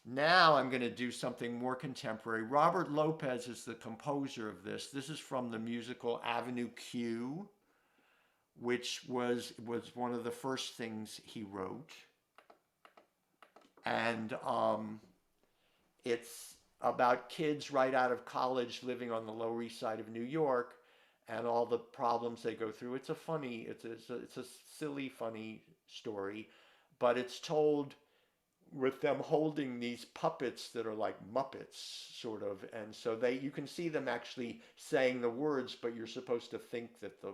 Now I'm going to do something more contemporary. Robert Lopez is the composer of this. This is from the musical Avenue Q, which was one of the first things he wrote. And it's about kids right out of college living on the Lower East Side of New York and all the problems they go through. It's a silly, funny story, but it's told with them holding these puppets that are like Muppets, sort of, and so you can see them actually saying the words, but you're supposed to think that the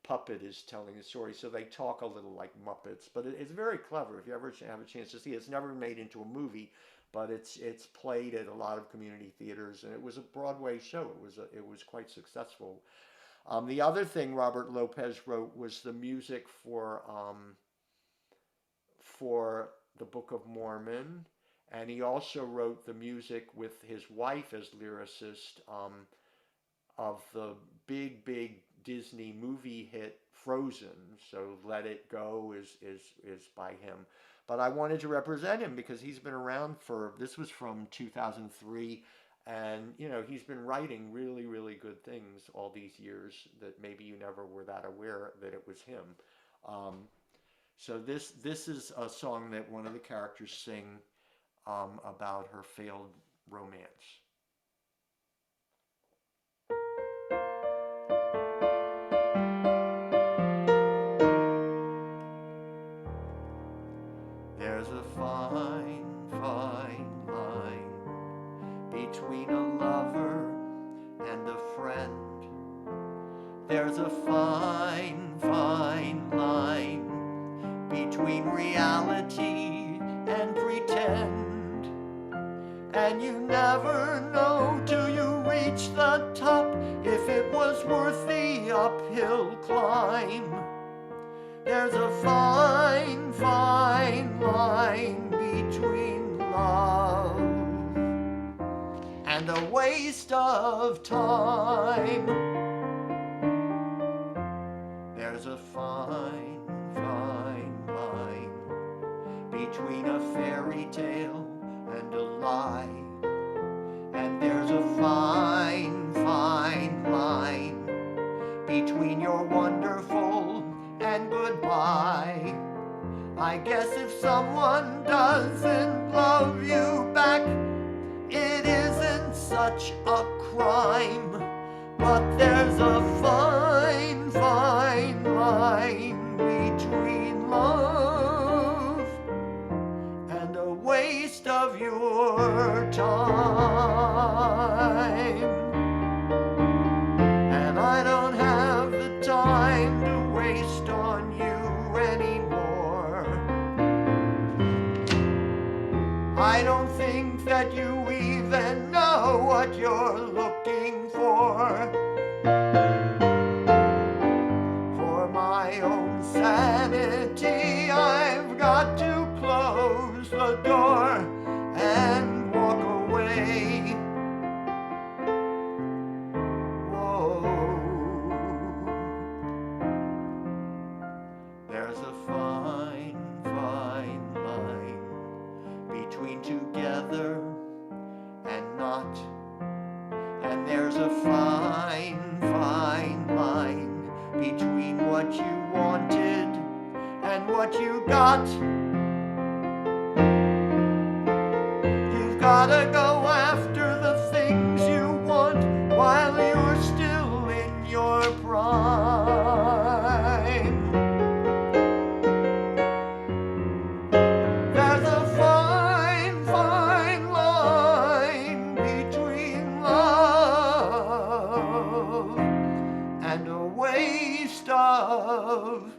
puppet is telling the story. So they talk a little like Muppets, but it's very clever. If you ever have a chance to see it, it's never made into a movie, but it's played at a lot of community theaters, and it was a Broadway show. It was quite successful. The other thing Robert Lopez wrote was the music for the Book of Mormon, and he also wrote the music with his wife as lyricist of the big Disney movie hit Frozen. So Let It Go is by him. But I wanted to represent him because he's been around this was from 2003, and he's been writing really, really good things all these years that maybe you never were that aware that it was him. So this is a song that one of the characters sing about her failed romance. There's a fine, fine line between a lover and a friend. There's a fine, fine line between reality and pretend, and you never know till you reach the top if it was worth the uphill climb. There's a fine, fine line between love and a waste of time. There's a fine between a fairy tale and a lie, and there's a fine line between your wonderful and goodbye. I guess if someone doesn't love you back, it isn't such a crime, but there's a fine line between love and a waste of your time. And I don't have the time to waste on you anymore. I don't think that you even know what you're looking for. For my own sanity, I've got to close the door and walk away. Whoa. There's a fine line between together and not. And there's a fine line between what you wanted and what you got. You've gotta go after the things you want while you're still in your prime. There's a fine line between love and a waste of